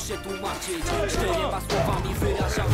się tłumaczyć, czterema słowami wyrażam.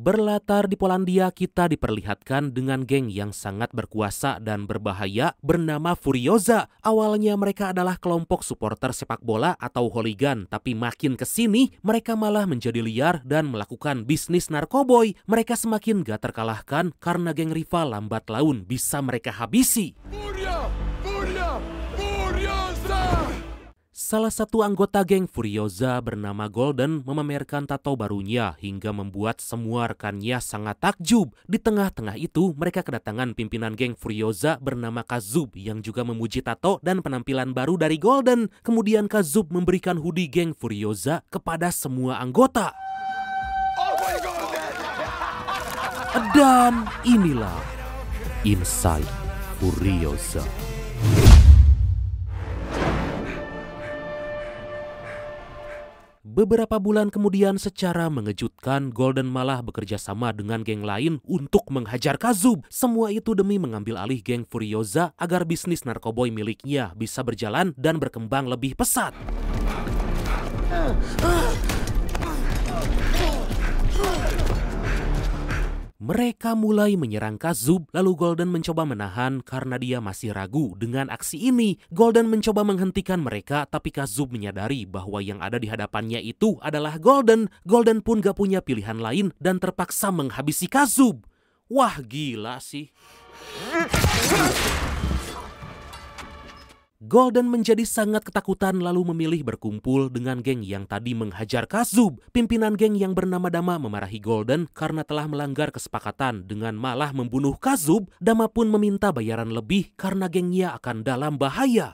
Berlatar di Polandia, kita diperlihatkan dengan geng yang sangat berkuasa dan berbahaya bernama Furioza. Awalnya mereka adalah kelompok supporter sepak bola atau hooligan, tapi makin kesini mereka malah menjadi liar dan melakukan bisnis narkoboy. Mereka semakin gak terkalahkan karena geng rival lambat laun bisa mereka habisi. Salah satu anggota geng Furioza bernama Golden memamerkan tato barunya hingga membuat semua rekannya sangat takjub. Di tengah-tengah itu mereka kedatangan pimpinan geng Furioza bernama Kazub yang juga memuji tato dan penampilan baru dari Golden. Kemudian Kazub memberikan hoodie geng Furioza kepada semua anggota. Dan inilah Inside Furioza. Beberapa bulan kemudian secara mengejutkan Golden malah bekerja sama dengan geng lain untuk menghajar Kazub. Semua itu demi mengambil alih geng Furioza agar bisnis narkoboy miliknya bisa berjalan dan berkembang lebih pesat. Mereka mulai menyerang Kazub, lalu Golden mencoba menahan karena dia masih ragu dengan aksi ini. Golden mencoba menghentikan mereka, tapi Kazub menyadari bahwa yang ada di hadapannya itu adalah Golden. Golden pun gak punya pilihan lain dan terpaksa menghabisi Kazub. Wah, gila sih. Golden menjadi sangat ketakutan lalu memilih berkumpul dengan geng yang tadi menghajar Kazub. Pimpinan geng yang bernama Dama memarahi Golden karena telah melanggar kesepakatan dengan malah membunuh Kazub. Dama pun meminta bayaran lebih karena gengnya akan dalam bahaya.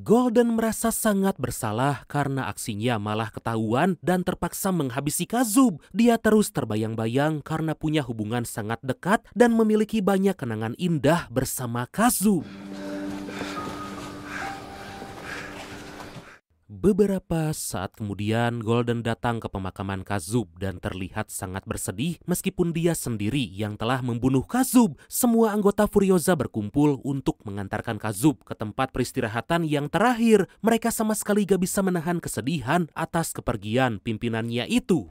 Golden merasa sangat bersalah karena aksinya malah ketahuan dan terpaksa menghabisi Kazub. Dia terus terbayang-bayang karena punya hubungan sangat dekat dan memiliki banyak kenangan indah bersama Kazub. Beberapa saat kemudian Golden datang ke pemakaman Kazub dan terlihat sangat bersedih meskipun dia sendiri yang telah membunuh Kazub. Semua anggota Furioza berkumpul untuk mengantarkan Kazub ke tempat peristirahatan yang terakhir. Mereka sama sekali gak bisa menahan kesedihan atas kepergian pimpinannya itu.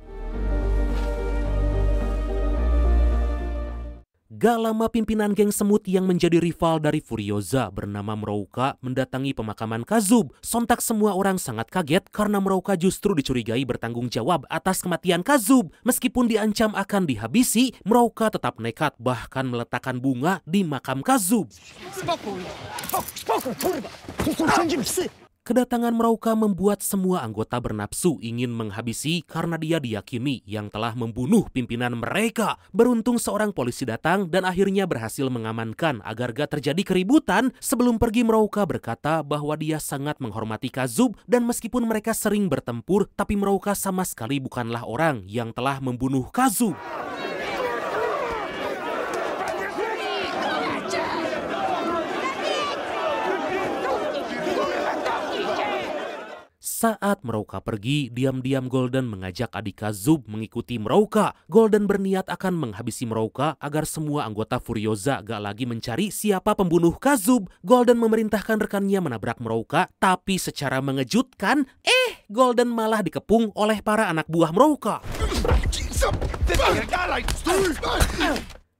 Gak lama pimpinan geng semut yang menjadi rival dari Furioza bernama Mrouka mendatangi pemakaman Kazub. Sontak semua orang sangat kaget karena Mrouka justru dicurigai bertanggung jawab atas kematian Kazub. Meskipun diancam akan dihabisi, Mrouka tetap nekat bahkan meletakkan bunga di makam Kazub. Kedatangan Mrouka membuat semua anggota bernafsu ingin menghabisi karena dia diyakini yang telah membunuh pimpinan mereka. Beruntung seorang polisi datang dan akhirnya berhasil mengamankan agar gak terjadi keributan. Sebelum pergi Mrouka berkata bahwa dia sangat menghormati Kazub dan meskipun mereka sering bertempur, tapi Mrouka sama sekali bukanlah orang yang telah membunuh Kazub. Saat Mrouka pergi, diam-diam Golden mengajak adik Kazub mengikuti Mrouka. Golden berniat akan menghabisi Mrouka agar semua anggota Furioza gak lagi mencari siapa pembunuh Kazub. Golden memerintahkan rekannya menabrak Mrouka, tapi secara mengejutkan, Golden malah dikepung oleh para anak buah Mrouka.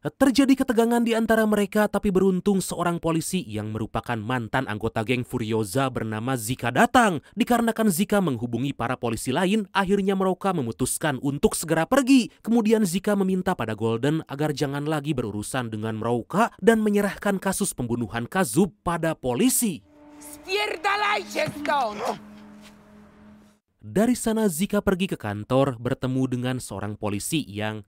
Terjadi ketegangan di antara mereka, tapi beruntung seorang polisi yang merupakan mantan anggota geng Furioza bernama Zika datang. Dikarenakan Zika menghubungi para polisi lain, akhirnya Mrouka memutuskan untuk segera pergi. Kemudian Zika meminta pada Golden agar jangan lagi berurusan dengan Mrouka dan menyerahkan kasus pembunuhan Kazub pada polisi. Dari sana Zika pergi ke kantor bertemu dengan seorang polisi yang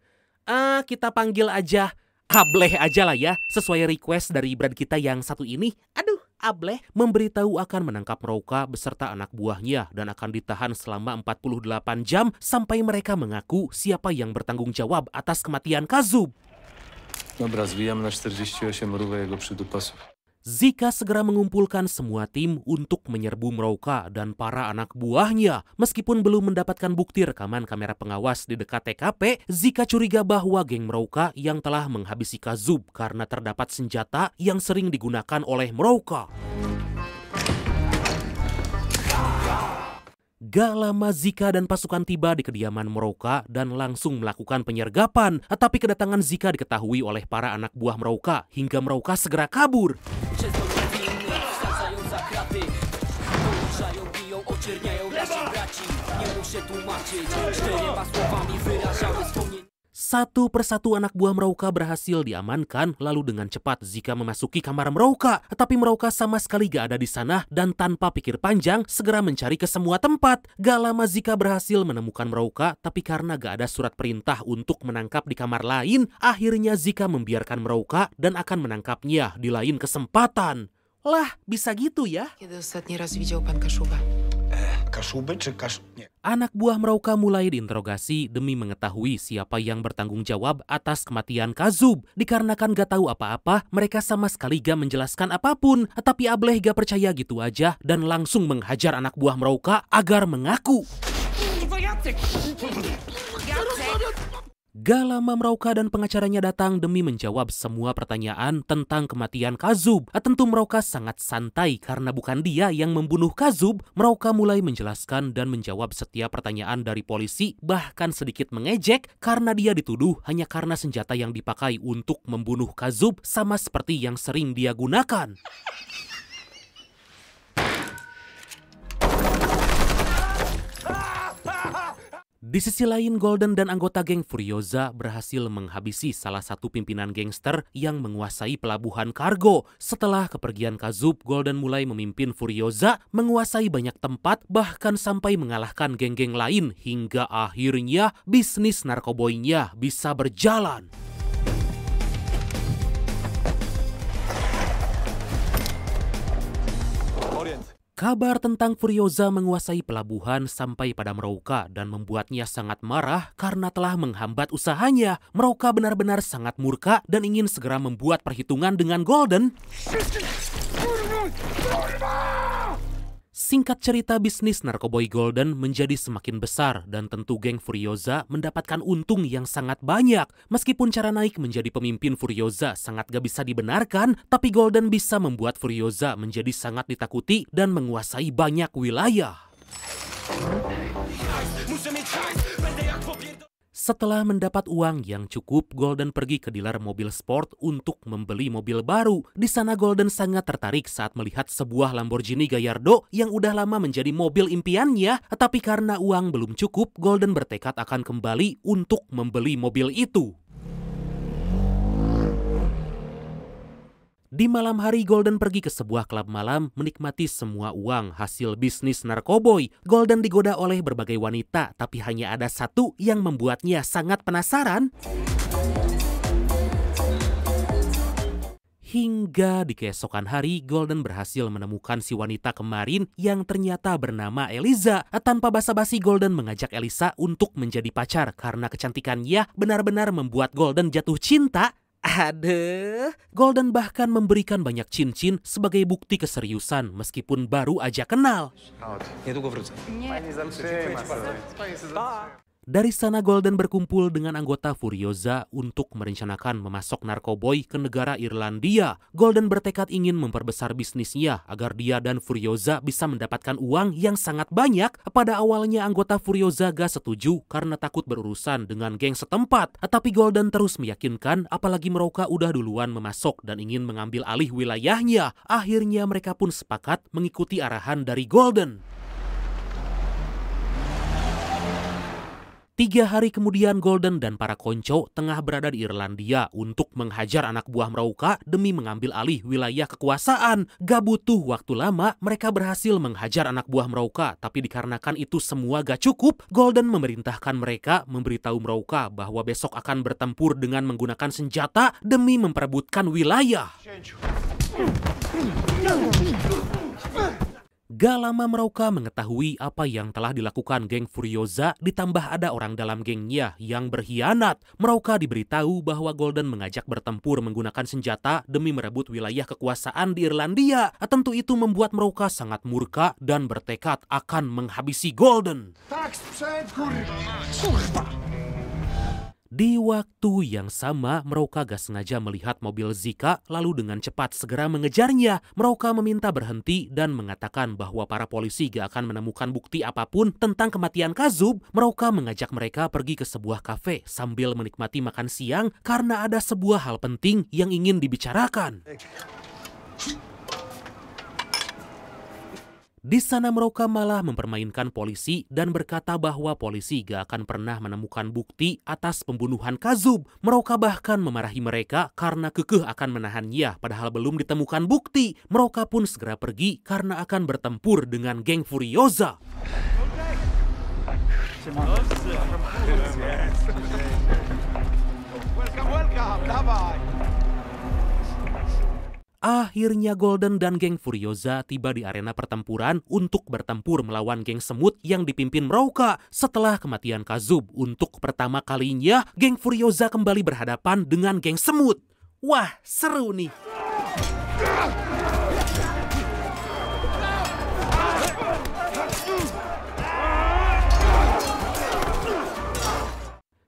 kita panggil aja Ableh aja lah ya, sesuai request dari brand kita yang satu ini. Aduh, Ableh memberitahu akan menangkap Mrouka beserta anak buahnya dan akan ditahan selama 48 jam sampai mereka mengaku siapa yang bertanggung jawab atas kematian Kazub. Dobra, zwijam na 48 mrówek jego przydupasów. Zika segera mengumpulkan semua tim untuk menyerbu Mrouka dan para anak buahnya. Meskipun belum mendapatkan bukti rekaman kamera pengawas di dekat TKP, Zika curiga bahwa geng Mrouka yang telah menghabisi Kazub karena terdapat senjata yang sering digunakan oleh Mrouka. Gak lama Zika dan pasukan tiba di kediaman Mrouka dan langsung melakukan penyergapan. Tapi kedatangan Zika diketahui oleh para anak buah Mrouka hingga Mrouka segera kabur. Satu persatu anak buah Mrouka berhasil diamankan, lalu dengan cepat Zika memasuki kamar Mrouka. Tapi Mrouka sama sekali gak ada di sana dan tanpa pikir panjang segera mencari ke semua tempat. Gak lama Zika berhasil menemukan Mrouka, tapi karena gak ada surat perintah untuk menangkap di kamar lain, akhirnya Zika membiarkan Mrouka dan akan menangkapnya di lain kesempatan. Lah, bisa gitu ya? Anak buah Mrouka mulai diinterogasi demi mengetahui siapa yang bertanggung jawab atas kematian Kazub. Dikarenakan gak tahu apa-apa, mereka sama sekali gak menjelaskan apapun. Tapi Ableh gak percaya gitu aja dan langsung menghajar anak buah Mrouka agar mengaku. Gak lama Mrouka dan pengacaranya datang demi menjawab semua pertanyaan tentang kematian Kazub. Tentu Mrouka sangat santai karena bukan dia yang membunuh Kazub. Mrouka mulai menjelaskan dan menjawab setiap pertanyaan dari polisi, bahkan sedikit mengejek karena dia dituduh hanya karena senjata yang dipakai untuk membunuh Kazub sama seperti yang sering dia gunakan. Di sisi lain, Golden dan anggota geng Furiosa berhasil menghabisi salah satu pimpinan gangster yang menguasai pelabuhan kargo. Setelah kepergian Kazub, Golden mulai memimpin Furiosa, menguasai banyak tempat, bahkan sampai mengalahkan geng-geng lain hingga akhirnya bisnis narkoboynya bisa berjalan. Kabar tentang Furiosa menguasai pelabuhan sampai pada Mrouka dan membuatnya sangat marah karena telah menghambat usahanya. Mrouka benar-benar sangat murka dan ingin segera membuat perhitungan dengan Golden. Singkat cerita, bisnis narkoboy Golden menjadi semakin besar dan tentu geng Furiosa mendapatkan untung yang sangat banyak. Meskipun cara naik menjadi pemimpin Furiosa sangat gak bisa dibenarkan, tapi Golden bisa membuat Furiosa menjadi sangat ditakuti dan menguasai banyak wilayah. Setelah mendapat uang yang cukup, Golden pergi ke dealer mobil sport untuk membeli mobil baru. Di sana Golden sangat tertarik saat melihat sebuah Lamborghini Gallardo yang udah lama menjadi mobil impiannya. Tapi karena uang belum cukup, Golden bertekad akan kembali untuk membeli mobil itu. Di malam hari, Golden pergi ke sebuah klub malam menikmati semua uang hasil bisnis narkoboy. Golden digoda oleh berbagai wanita, tapi hanya ada satu yang membuatnya sangat penasaran. Hingga di keesokan hari, Golden berhasil menemukan si wanita kemarin yang ternyata bernama Eliza. Tanpa basa-basi, Golden mengajak Eliza untuk menjadi pacar karena kecantikannya benar-benar membuat Golden jatuh cinta. Aduh, Golden bahkan memberikan banyak cincin sebagai bukti keseriusan meskipun baru aja kenal. Dari sana Golden berkumpul dengan anggota Furiosa untuk merencanakan memasok narkoboy ke negara Irlandia. Golden bertekad ingin memperbesar bisnisnya agar dia dan Furiosa bisa mendapatkan uang yang sangat banyak. Pada awalnya anggota Furiosa gak setuju karena takut berurusan dengan geng setempat. Tapi Golden terus meyakinkan, apalagi Mrouka udah duluan memasok dan ingin mengambil alih wilayahnya. Akhirnya mereka pun sepakat mengikuti arahan dari Golden. 3 hari kemudian, Golden dan para konco tengah berada di Irlandia untuk menghajar anak buah Mrouka demi mengambil alih wilayah kekuasaan. Gak butuh waktu lama, mereka berhasil menghajar anak buah Mrouka. Tapi dikarenakan itu semua gak cukup, Golden memerintahkan mereka memberitahu Mrouka bahwa besok akan bertempur dengan menggunakan senjata demi memperebutkan wilayah. Gak lama Mrauka mengetahui apa yang telah dilakukan geng Furiosa, ditambah ada orang dalam gengnya yang berkhianat. Mrauka diberitahu bahwa Golden mengajak bertempur menggunakan senjata demi merebut wilayah kekuasaan di Irlandia. Tentu itu membuat Mrauka sangat murka dan bertekad akan menghabisi Golden. Di waktu yang sama, Mrauka gak sengaja melihat mobil Zika, lalu dengan cepat segera mengejarnya. Mrauka meminta berhenti dan mengatakan bahwa para polisi gak akan menemukan bukti apapun tentang kematian Kazub. Mrauka mengajak mereka pergi ke sebuah kafe sambil menikmati makan siang karena ada sebuah hal penting yang ingin dibicarakan. Di sana Mrauka malah mempermainkan polisi dan berkata bahwa polisi gak akan pernah menemukan bukti atas pembunuhan Kazub. Mrauka bahkan memarahi mereka karena kekeh akan menahannya padahal belum ditemukan bukti. Mrauka pun segera pergi karena akan bertempur dengan geng Furiosa. Akhirnya Golden dan geng Furiosa tiba di arena pertempuran untuk bertempur melawan geng semut yang dipimpin Mrauka. Setelah kematian Kazub untuk pertama kalinya, geng Furiosa kembali berhadapan dengan geng semut. Wah, seru nih.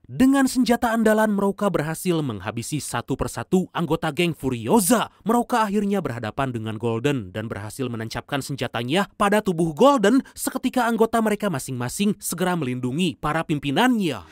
Dengan senjata andalan, Mrauka berhasil menghabisi satu persatu anggota geng Furiosa. Mrauka akhirnya berhadapan dengan Golden dan berhasil menancapkan senjatanya pada tubuh Golden. Seketika anggota mereka masing-masing segera melindungi para pimpinannya.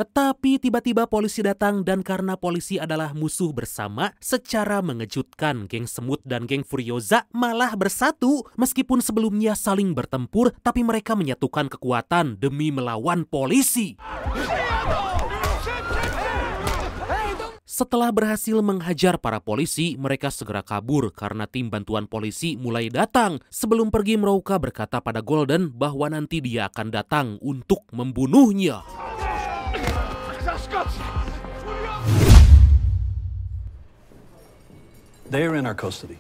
Tapi tiba-tiba polisi datang dan karena polisi adalah musuh bersama, secara mengejutkan geng semut dan geng Furiosa malah bersatu. Meskipun sebelumnya saling bertempur, tapi mereka menyatukan kekuatan demi melawan polisi. Setelah berhasil menghajar para polisi, mereka segera kabur karena tim bantuan polisi mulai datang. Sebelum pergi, Mrauka berkata pada Golden bahwa nanti dia akan datang untuk membunuhnya. They are in our custody.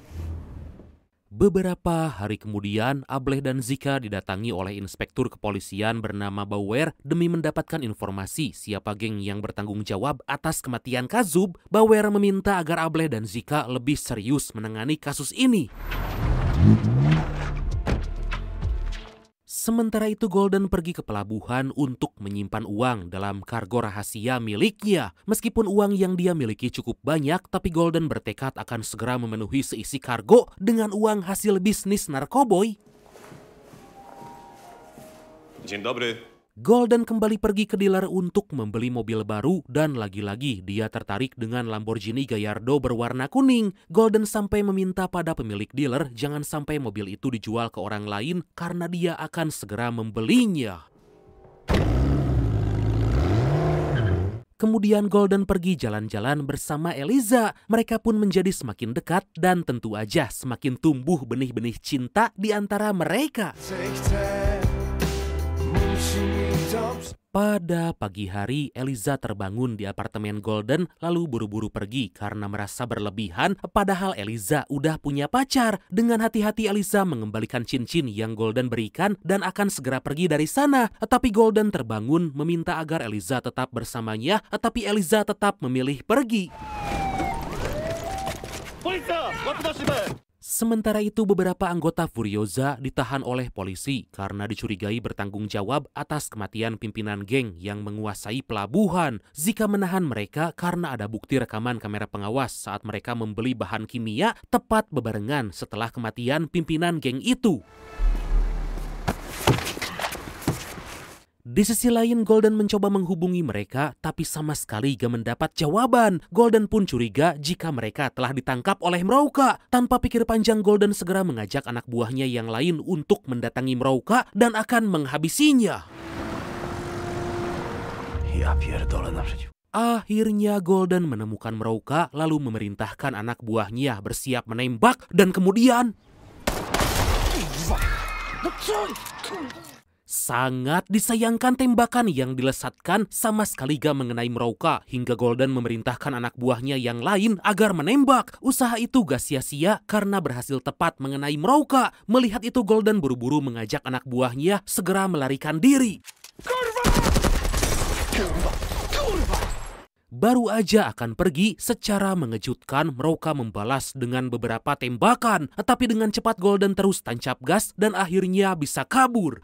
Beberapa hari kemudian, Ableh dan Zika didatangi oleh inspektur kepolisian bernama Bauer demi mendapatkan informasi siapa geng yang bertanggung jawab atas kematian Kazub. Bauer meminta agar Ableh dan Zika lebih serius menangani kasus ini. Sementara itu Golden pergi ke pelabuhan untuk menyimpan uang dalam kargo rahasia miliknya. Meskipun uang yang dia miliki cukup banyak, tapi Golden bertekad akan segera memenuhi seisi kargo dengan uang hasil bisnis narkoboy. Dzień dobry. Golden kembali pergi ke dealer untuk membeli mobil baru dan lagi-lagi dia tertarik dengan Lamborghini Gallardo berwarna kuning. Golden sampai meminta pada pemilik dealer jangan sampai mobil itu dijual ke orang lain karena dia akan segera membelinya. Kemudian Golden pergi jalan-jalan bersama Eliza. Mereka pun menjadi semakin dekat dan tentu aja semakin tumbuh benih-benih cinta di antara mereka. Pada pagi hari, Eliza terbangun di apartemen Golden lalu buru-buru pergi karena merasa berlebihan padahal Eliza udah punya pacar. Dengan hati-hati Eliza mengembalikan cincin yang Golden berikan dan akan segera pergi dari sana. Tapi Golden terbangun meminta agar Eliza tetap bersamanya, tapi Eliza tetap memilih pergi. Sementara itu beberapa anggota Furiosa ditahan oleh polisi karena dicurigai bertanggung jawab atas kematian pimpinan geng yang menguasai pelabuhan. Zika menahan mereka karena ada bukti rekaman kamera pengawas saat mereka membeli bahan kimia tepat bebarengan setelah kematian pimpinan geng itu. Di sisi lain, Golden mencoba menghubungi mereka, tapi sama sekali gak mendapat jawaban. Golden pun curiga jika mereka telah ditangkap oleh Mrauka. Tanpa pikir panjang, Golden segera mengajak anak buahnya yang lain untuk mendatangi Mrauka dan akan menghabisinya. Akhirnya Golden menemukan Mrauka lalu memerintahkan anak buahnya bersiap menembak dan kemudian Sangat disayangkan tembakan yang dilesatkan sama sekali gak mengenai Mrauka hingga Golden memerintahkan anak buahnya yang lain agar menembak. Usaha itu gak sia-sia karena berhasil tepat mengenai Mrauka. Melihat itu Golden buru-buru mengajak anak buahnya segera melarikan diri. Baru aja akan pergi, secara mengejutkan Mrauka membalas dengan beberapa tembakan. Tapi dengan cepat Golden terus tancap gas dan akhirnya bisa kabur.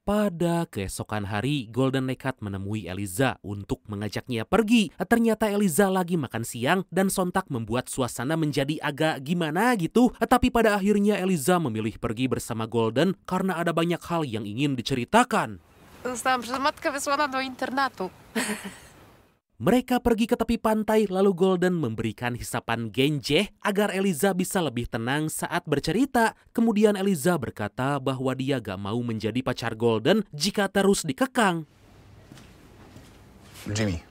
Pada keesokan hari, Golden nekat menemui Eliza untuk mengajaknya pergi. Ternyata Eliza lagi makan siang dan sontak membuat suasana menjadi agak gimana gitu. Tapi pada akhirnya Eliza memilih pergi bersama Golden karena ada banyak hal yang ingin diceritakan. Zostałam przez matkę wysłana do internatu. Mereka pergi ke tepi pantai lalu Golden memberikan hisapan genjeh agar Eliza bisa lebih tenang saat bercerita. Kemudian Eliza berkata bahwa dia gak mau menjadi pacar Golden jika terus dikekang. Jimmy.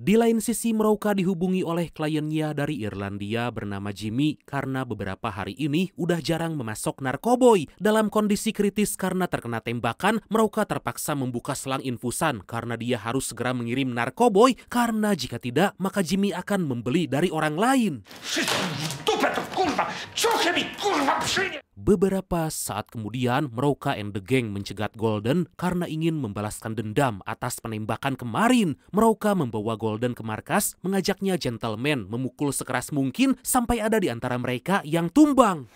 Di lain sisi Mrauka dihubungi oleh kliennya dari Irlandia bernama Jimmy karena beberapa hari ini udah jarang memasok narkoboy. Dalam kondisi kritis karena terkena tembakan, Mrauka terpaksa membuka selang infusan karena dia harus segera mengirim narkoboy karena jika tidak maka Jimmy akan membeli dari orang lain. Beberapa saat kemudian, Mrauka and the Gang mencegat Golden karena ingin membalaskan dendam atas penembakan kemarin. Mrauka membawa Golden ke markas, mengajaknya gentleman memukul sekeras mungkin sampai ada di antara mereka yang tumbang.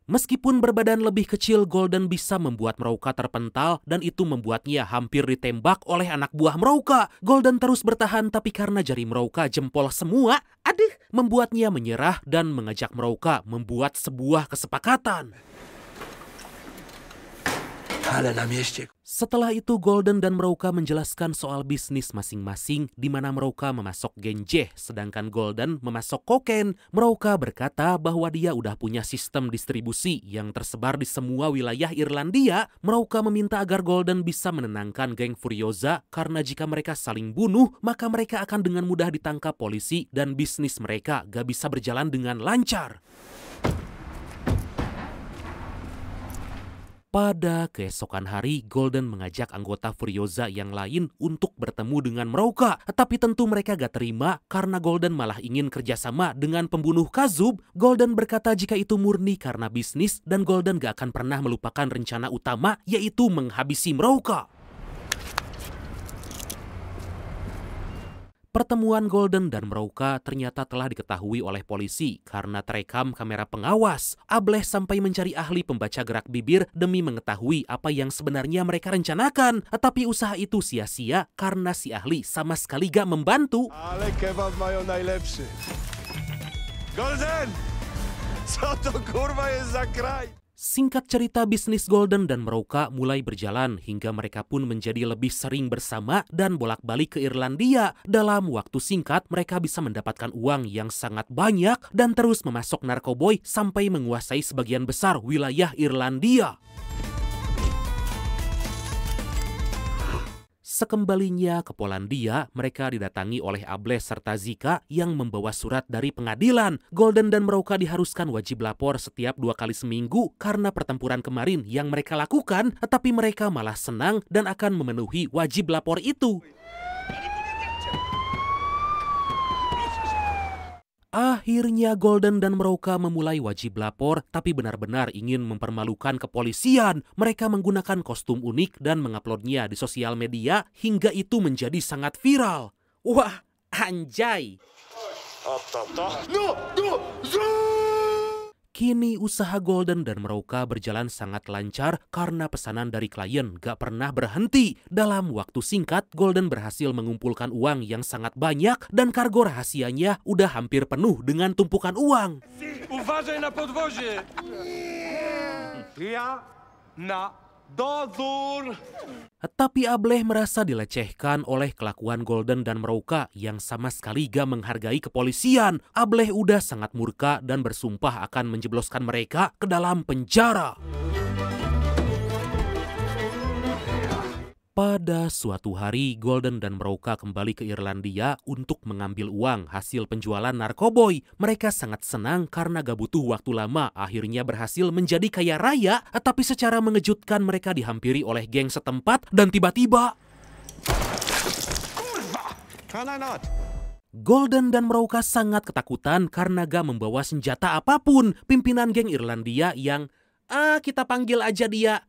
Meskipun berbadan lebih kecil, Golden bisa membuat Mrauka terpental dan itu membuatnya hampir ditembak oleh anak buah Mrauka. Golden terus bertahan tapi karena jari Mrauka jempol semua, membuatnya menyerah dan mengajak Mrauka membuat sebuah kesepakatan. Setelah itu Golden dan Mrauka menjelaskan soal bisnis masing-masing di mana Mrauka memasok genjeh sedangkan Golden memasok kokain. Mrauka berkata bahwa dia udah punya sistem distribusi yang tersebar di semua wilayah Irlandia. Mrauka meminta agar Golden bisa menenangkan geng Furiosa karena jika mereka saling bunuh maka mereka akan dengan mudah ditangkap polisi dan bisnis mereka gak bisa berjalan dengan lancar. Pada keesokan hari, Golden mengajak anggota Furiosa yang lain untuk bertemu dengan Mrauka. Tapi tentu mereka gak terima karena Golden malah ingin kerjasama dengan pembunuh Kazub. Golden berkata jika itu murni karena bisnis dan Golden gak akan pernah melupakan rencana utama yaitu menghabisi Mrauka. Pertemuan Golden dan Mrauka ternyata telah diketahui oleh polisi karena terekam kamera pengawas. Ableh sampai mencari ahli pembaca gerak bibir demi mengetahui apa yang sebenarnya mereka rencanakan. Tapi usaha itu sia-sia karena si ahli sama sekali gak membantu. Ale kebab mają najlepszy. Golden! Co to kurwa jest za kraj? Singkat cerita, bisnis Golden dan Mrauka mulai berjalan hingga mereka pun menjadi lebih sering bersama dan bolak-balik ke Irlandia. Dalam waktu singkat, mereka bisa mendapatkan uang yang sangat banyak dan terus memasok narkoboy sampai menguasai sebagian besar wilayah Irlandia. Sekembalinya ke Polandia, mereka didatangi oleh Ableh serta Zika yang membawa surat dari pengadilan. Golden dan Mrauka diharuskan wajib lapor setiap 2 kali seminggu karena pertempuran kemarin yang mereka lakukan, tapi mereka malah senang dan akan memenuhi wajib lapor itu. Akhirnya Golden dan Mrauka memulai wajib lapor, tapi benar-benar ingin mempermalukan kepolisian. Mereka menggunakan kostum unik dan menguploadnya di sosial media hingga itu menjadi sangat viral. Wah, anjay! Kini usaha Golden dan Mrauka berjalan sangat lancar karena pesanan dari klien gak pernah berhenti. Dalam waktu singkat, Golden berhasil mengumpulkan uang yang sangat banyak dan kargo rahasianya udah hampir penuh dengan tumpukan uang. Uważaj na podwozie! Ja na dozór! Tapi Ableh merasa dilecehkan oleh kelakuan Golden dan Mrauka yang sama sekali gak menghargai kepolisian. Ableh udah sangat murka dan bersumpah akan menjebloskan mereka ke dalam penjara. Pada suatu hari, Golden dan Mrauka kembali ke Irlandia untuk mengambil uang hasil penjualan narkoboy. Mereka sangat senang karena gak butuh waktu lama, akhirnya berhasil menjadi kaya raya. Tapi secara mengejutkan mereka dihampiri oleh geng setempat dan tiba-tiba Golden dan Mrauka sangat ketakutan karena gak membawa senjata apapun. Pimpinan geng Irlandia yang, kita panggil aja dia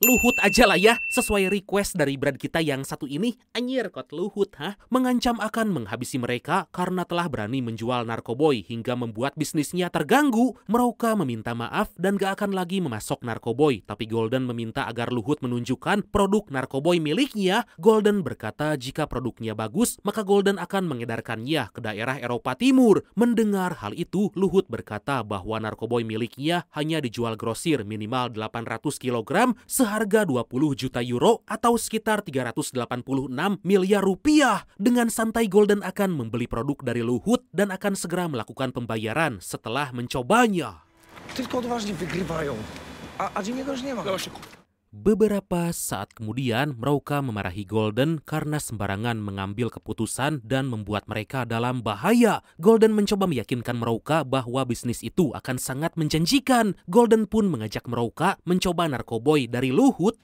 Luhut aja lah ya, sesuai request dari brand kita yang satu ini. Anjir, kot Luhut, mengancam akan menghabisi mereka karena telah berani menjual narkoboy hingga membuat bisnisnya terganggu. Mrauka meminta maaf dan gak akan lagi memasok narkoboy, tapi Golden meminta agar Luhut menunjukkan produk narkoboy miliknya. Golden berkata jika produknya bagus, maka Golden akan mengedarkannya ke daerah Eropa Timur. Mendengar hal itu, Luhut berkata bahwa narkoboy miliknya hanya dijual grosir minimal 800 kg seharga 20 juta euro atau sekitar 386 miliar rupiah. Dengan santai Golden akan membeli produk dari Luhut dan akan segera melakukan pembayaran setelah mencobanya. Beberapa saat kemudian, Mrauka memarahi Golden karena sembarangan mengambil keputusan dan membuat mereka dalam bahaya. Golden mencoba meyakinkan Mrauka bahwa bisnis itu akan sangat menjanjikan. Golden pun mengajak Mrauka mencoba narkoboy dari Luhut.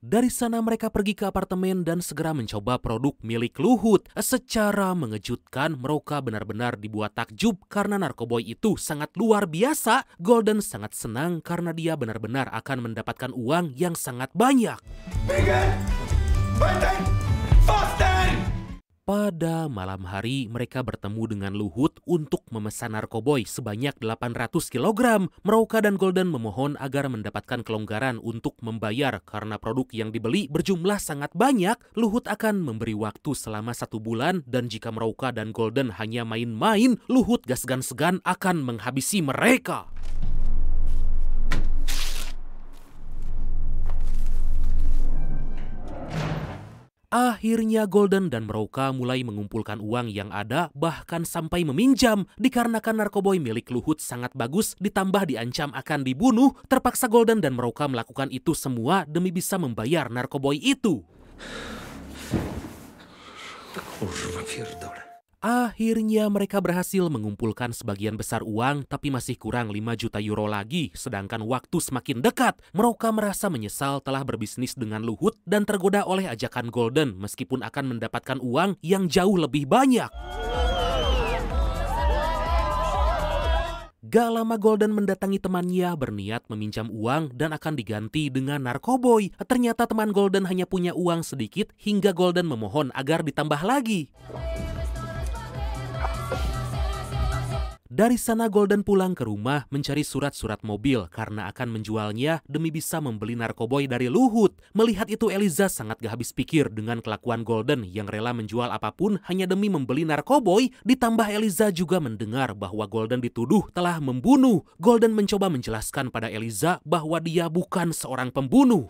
Dari sana mereka pergi ke apartemen dan segera mencoba produk milik Luhut. Secara mengejutkan, Mrauka benar-benar dibuat takjub karena narkoboy itu sangat luar biasa. Golden sangat senang karena dia benar-benar akan mendapatkan uang yang sangat banyak. Pada malam hari, mereka bertemu dengan Luhut untuk memesan narkoboy sebanyak 800 kg. Mrauka dan Golden memohon agar mendapatkan kelonggaran untuk membayar karena produk yang dibeli berjumlah sangat banyak. Luhut akan memberi waktu selama 1 bulan dan jika Mrauka dan Golden hanya main-main, Luhut gak segan-segan akan menghabisi mereka. Akhirnya Golden dan Mrauka mulai mengumpulkan uang yang ada, bahkan sampai meminjam. Dikarenakan narkoboy milik Luhut sangat bagus, ditambah diancam akan dibunuh, terpaksa Golden dan Mrauka melakukan itu semua demi bisa membayar narkoboy itu. Akhirnya mereka berhasil mengumpulkan sebagian besar uang, tapi masih kurang 5 juta euro lagi, sedangkan waktu semakin dekat. Mrauka merasa menyesal telah berbisnis dengan Luhut dan tergoda oleh ajakan Golden meskipun akan mendapatkan uang yang jauh lebih banyak. Gak lama Golden mendatangi temannya berniat meminjam uang dan akan diganti dengan narkoboy. Ternyata teman Golden hanya punya uang sedikit hingga Golden memohon agar ditambah lagi. Dari sana Golden pulang ke rumah mencari surat-surat mobil karena akan menjualnya demi bisa membeli narkoboy dari Luhut. Melihat itu Eliza sangat gak habis pikir dengan kelakuan Golden yang rela menjual apapun hanya demi membeli narkoboy. Ditambah Eliza juga mendengar bahwa Golden dituduh telah membunuh. Golden mencoba menjelaskan pada Eliza bahwa dia bukan seorang pembunuh.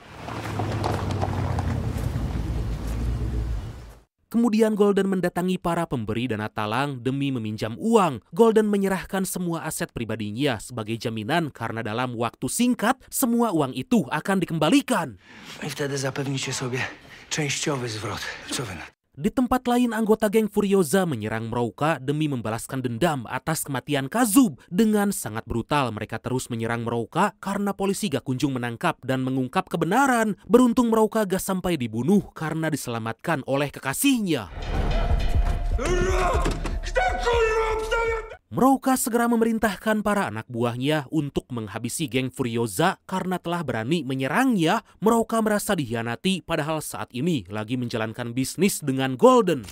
Kemudian Golden mendatangi para pemberi dana talang demi meminjam uang. Golden menyerahkan semua aset pribadinya sebagai jaminan karena dalam waktu singkat semua uang itu akan dikembalikan. Di tempat lain, anggota geng Furiosa menyerang Mrauka demi membalaskan dendam atas kematian Kazub. Dengan sangat brutal mereka terus menyerang Mrauka karena polisi gak kunjung menangkap dan mengungkap kebenaran. Beruntung Mrauka gak sampai dibunuh karena diselamatkan oleh kekasihnya. Mrauka segera memerintahkan para anak buahnya untuk menghabisi geng Furiosa karena telah berani menyerangnya. Mrauka merasa dikhianati padahal saat ini lagi menjalankan bisnis dengan Golden.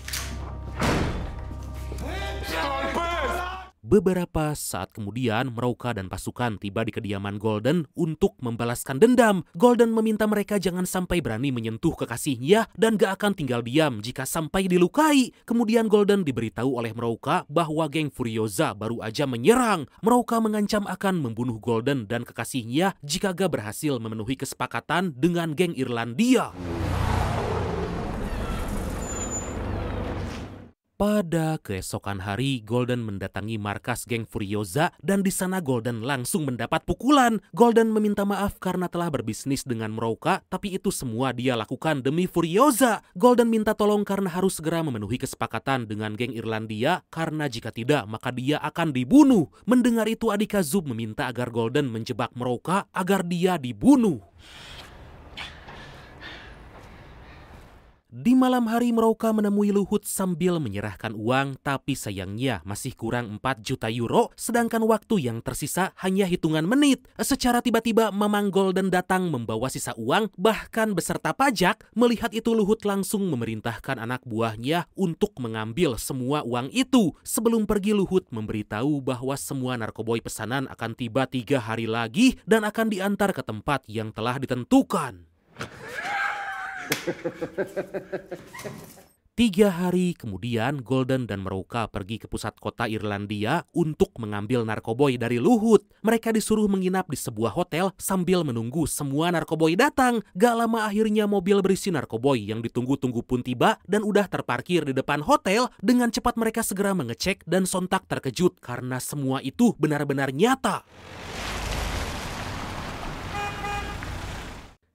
Beberapa saat kemudian, Mrauka dan pasukan tiba di kediaman Golden untuk membalaskan dendam. Golden meminta mereka jangan sampai berani menyentuh kekasihnya dan gak akan tinggal diam jika sampai dilukai. Kemudian Golden diberitahu oleh Mrauka bahwa geng Furiosa baru aja menyerang. Mrauka mengancam akan membunuh Golden dan kekasihnya jika gak berhasil memenuhi kesepakatan dengan geng Irlandia. Pada keesokan hari, Golden mendatangi markas geng Furiosa dan di sana Golden langsung mendapat pukulan. Golden meminta maaf karena telah berbisnis dengan Mrouka, tapi itu semua dia lakukan demi Furiosa. Golden minta tolong karena harus segera memenuhi kesepakatan dengan geng Irlandia karena jika tidak maka dia akan dibunuh. Mendengar itu adik Kazub meminta agar Golden menjebak Mrouka agar dia dibunuh. Di malam hari Mrouka menemui Luhut sambil menyerahkan uang, tapi sayangnya masih kurang 4 juta euro, sedangkan waktu yang tersisa hanya hitungan menit. Secara tiba-tiba Mamang Golden datang membawa sisa uang, bahkan beserta pajak. Melihat itu Luhut langsung memerintahkan anak buahnya untuk mengambil semua uang itu. Sebelum pergi Luhut memberitahu bahwa semua narkoboy pesanan akan tiba 3 hari lagi dan akan diantar ke tempat yang telah ditentukan. 3 hari kemudian, Golden dan Mrouka pergi ke pusat kota Irlandia untuk mengambil narkoboy dari Luhut. Mereka disuruh menginap di sebuah hotel sambil menunggu semua narkoboy datang. Gak lama akhirnya mobil berisi narkoboy yang ditunggu-tunggu pun tiba dan udah terparkir di depan hotel. Dengan cepat mereka segera mengecek dan sontak terkejut karena semua itu benar-benar nyata.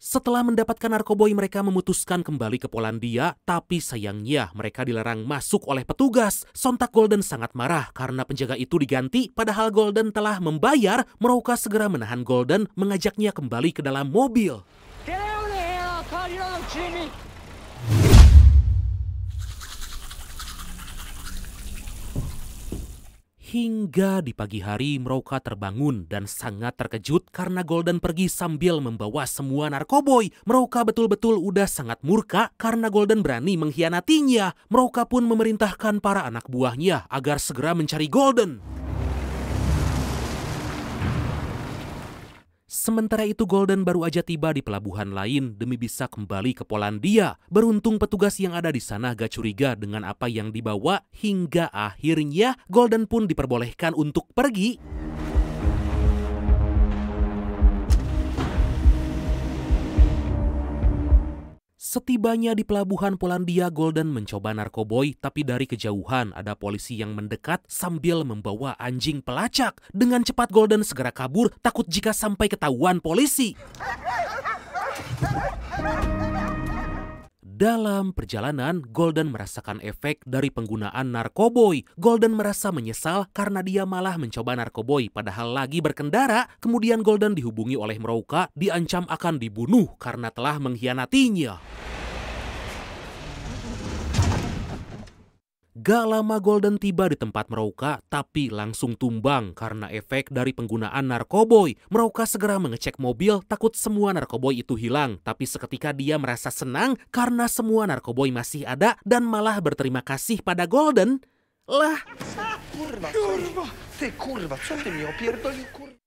Setelah mendapatkan narkoboy, mereka memutuskan kembali ke Polandia, tapi sayangnya mereka dilarang masuk oleh petugas. Sontak Golden sangat marah karena penjaga itu diganti, padahal Golden telah membayar. Mrouka segera menahan Golden, mengajaknya kembali ke dalam mobil. Hingga di pagi hari, Mrouka terbangun dan sangat terkejut karena Golden pergi sambil membawa semua narkoboy. Mrouka betul-betul udah sangat murka karena Golden berani mengkhianatinya. Mrouka pun memerintahkan para anak buahnya agar segera mencari Golden. Sementara itu Golden baru aja tiba di pelabuhan lain demi bisa kembali ke Polandia. Beruntung petugas yang ada di sana gak curiga dengan apa yang dibawa hingga akhirnya Golden pun diperbolehkan untuk pergi. Setibanya di pelabuhan Polandia, Golden mencoba narkoboy, tapi dari kejauhan ada polisi yang mendekat sambil membawa anjing pelacak. Dengan cepat Golden segera kabur, takut jika sampai ketahuan polisi. Dalam perjalanan, Golden merasakan efek dari penggunaan narkoboy. Golden merasa menyesal karena dia malah mencoba narkoboy padahal lagi berkendara. Kemudian Golden dihubungi oleh Mrouka, diancam akan dibunuh karena telah mengkhianatinya. Gak lama Golden tiba di tempat Mrouka, tapi langsung tumbang karena efek dari penggunaan narkoboy. Mrouka segera mengecek mobil, takut semua narkoboy itu hilang. Tapi seketika dia merasa senang karena semua narkoboy masih ada dan malah berterima kasih pada Golden. Lah,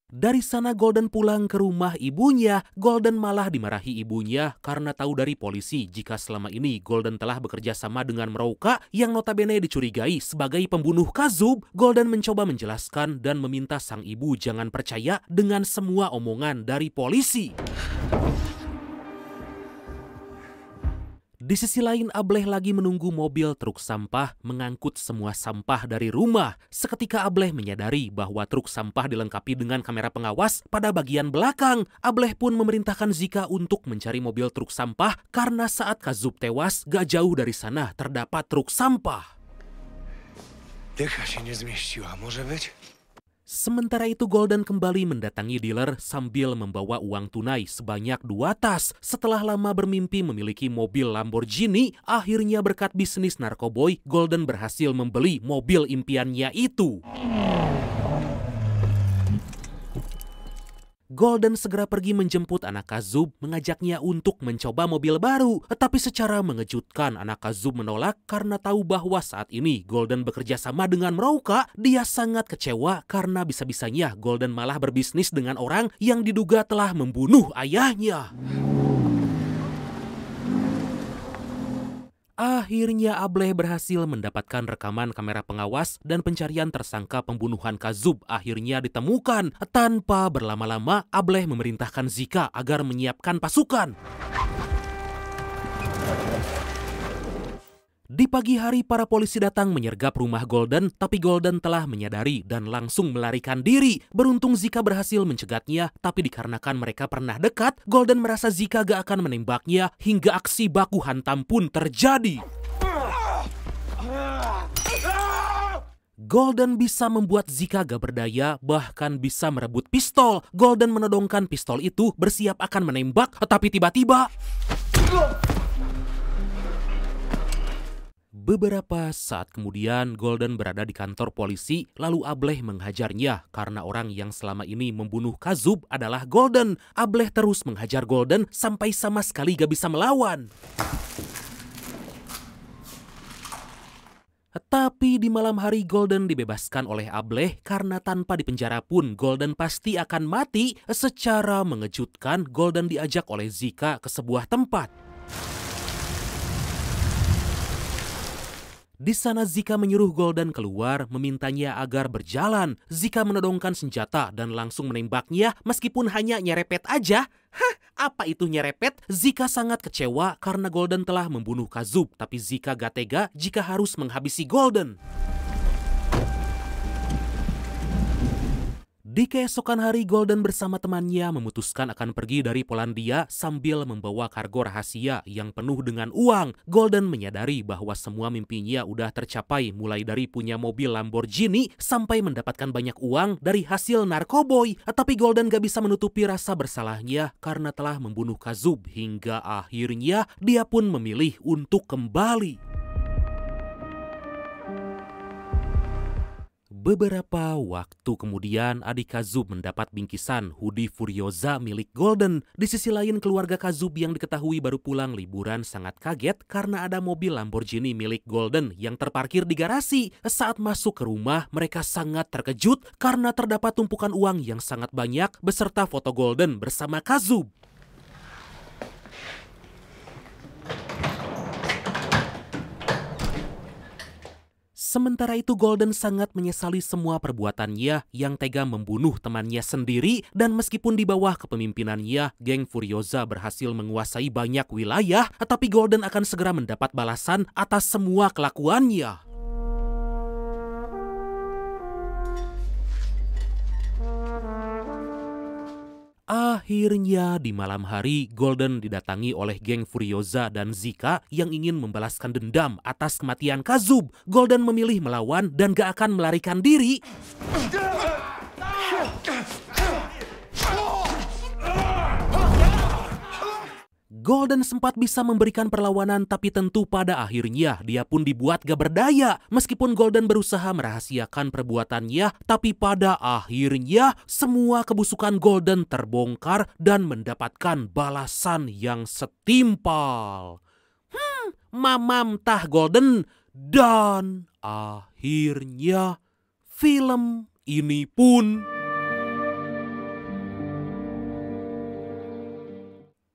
dari sana Golden pulang ke rumah ibunya. Golden malah dimarahi ibunya karena tahu dari polisi jika selama ini Golden telah bekerja sama dengan Mrouka yang notabene dicurigai sebagai pembunuh Kazub. Golden mencoba menjelaskan dan meminta sang ibu jangan percaya dengan semua omongan dari polisi. Di sisi lain, Ableh lagi menunggu mobil truk sampah mengangkut semua sampah dari rumah. Seketika Ableh menyadari bahwa truk sampah dilengkapi dengan kamera pengawas pada bagian belakang. Ableh pun memerintahkan Zika untuk mencari mobil truk sampah karena saat Kazub tewas, gak jauh dari sana terdapat truk sampah. Sementara itu Golden kembali mendatangi dealer sambil membawa uang tunai sebanyak 2 tas. Setelah lama bermimpi memiliki mobil Lamborghini, akhirnya berkat bisnis narkoboy, Golden berhasil membeli mobil impiannya itu. Golden segera pergi menjemput anak Kazub, mengajaknya untuk mencoba mobil baru. Tetapi secara mengejutkan anak Kazub menolak karena tahu bahwa saat ini Golden bekerja sama dengan Mrouka. Dia sangat kecewa karena bisa-bisanya Golden malah berbisnis dengan orang yang diduga telah membunuh ayahnya. Akhirnya Ableh berhasil mendapatkan rekaman kamera pengawas dan pencarian tersangka pembunuhan Kazub akhirnya ditemukan. Tanpa berlama-lama, Ableh memerintahkan Zika agar menyiapkan pasukan. Di pagi hari, para polisi datang menyergap rumah Golden, tapi Golden telah menyadari dan langsung melarikan diri. Beruntung Zika berhasil mencegatnya, tapi dikarenakan mereka pernah dekat, Golden merasa Zika gak akan menembaknya hingga aksi baku hantam pun terjadi. Golden bisa membuat Zika gak berdaya, bahkan bisa merebut pistol. Golden menodongkan pistol itu, bersiap akan menembak, tetapi tiba-tiba beberapa saat kemudian, Golden berada di kantor polisi, lalu Ableh menghajarnya karena orang yang selama ini membunuh Kazub adalah Golden. Ableh terus menghajar Golden sampai sama sekali gak bisa melawan. Tapi di malam hari Golden dibebaskan oleh Ableh karena tanpa dipenjara pun Golden pasti akan mati. Secara mengejutkan, Golden diajak oleh Zika ke sebuah tempat. Di sana Zika menyuruh Golden keluar, memintanya agar berjalan. Zika menodongkan senjata dan langsung menembaknya meskipun hanya nyerepet aja. Hah, apa itu nyerepet? Zika sangat kecewa karena Golden telah membunuh Kazub, tapi Zika gak tega jika harus menghabisi Golden. Di keesokan hari, Golden bersama temannya memutuskan akan pergi dari Polandia sambil membawa kargo rahasia yang penuh dengan uang. Golden menyadari bahwa semua mimpinya udah tercapai, mulai dari punya mobil Lamborghini sampai mendapatkan banyak uang dari hasil narkoboy. Tapi Golden gak bisa menutupi rasa bersalahnya karena telah membunuh Kazub, hingga akhirnya dia pun memilih untuk kembali. Beberapa waktu kemudian, adik Kazub mendapat bingkisan hoodie Furiosa milik Golden. Di sisi lain, keluarga Kazub yang diketahui baru pulang liburan sangat kaget karena ada mobil Lamborghini milik Golden yang terparkir di garasi. Saat masuk ke rumah, mereka sangat terkejut karena terdapat tumpukan uang yang sangat banyak beserta foto Golden bersama Kazub. Sementara itu, Golden sangat menyesali semua perbuatannya yang tega membunuh temannya sendiri, dan meskipun di bawah kepemimpinannya, geng Furiosa berhasil menguasai banyak wilayah, tapi Golden akan segera mendapat balasan atas semua kelakuannya. Akhirnya di malam hari, Golden didatangi oleh geng Furiosa dan Zika yang ingin membalaskan dendam atas kematian Kazub. Golden memilih melawan dan gak akan melarikan diri. Golden sempat bisa memberikan perlawanan, tapi tentu pada akhirnya dia pun dibuat gak berdaya. Meskipun Golden berusaha merahasiakan perbuatannya, tapi pada akhirnya semua kebusukan Golden terbongkar dan mendapatkan balasan yang setimpal. Mamam tah Golden. Dan akhirnya film ini pun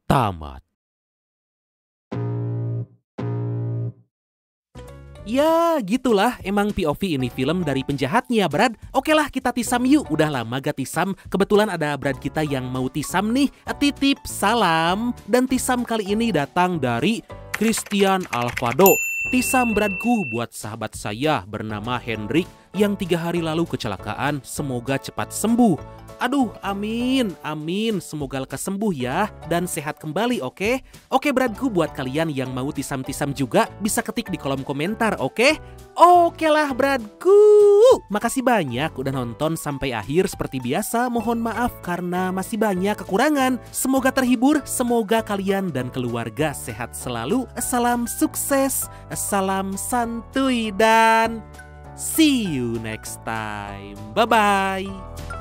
tamat. Ya gitulah, emang POV ini film dari penjahatnya, Brad. Oke lah, kita tisam yuk. Udah lama gak tisam. Kebetulan ada Brad kita yang mau tisam nih. Titip salam. Dan tisam kali ini datang dari Christian Alvado. Tisam Bradku buat sahabat saya bernama Hendrik yang 3 hari lalu kecelakaan. Semoga cepat sembuh. Aduh, amin, amin. Semoga lekas sembuh ya dan sehat kembali, oke? Oke, Bradku, buat kalian yang mau tisam-tisam juga bisa ketik di kolom komentar, oke? Oke lah, Bradku. Makasih banyak udah nonton sampai akhir. Seperti biasa, mohon maaf karena masih banyak kekurangan. Semoga terhibur, semoga kalian dan keluarga sehat selalu. Salam sukses, salam santuy, dan see you next time. Bye-bye.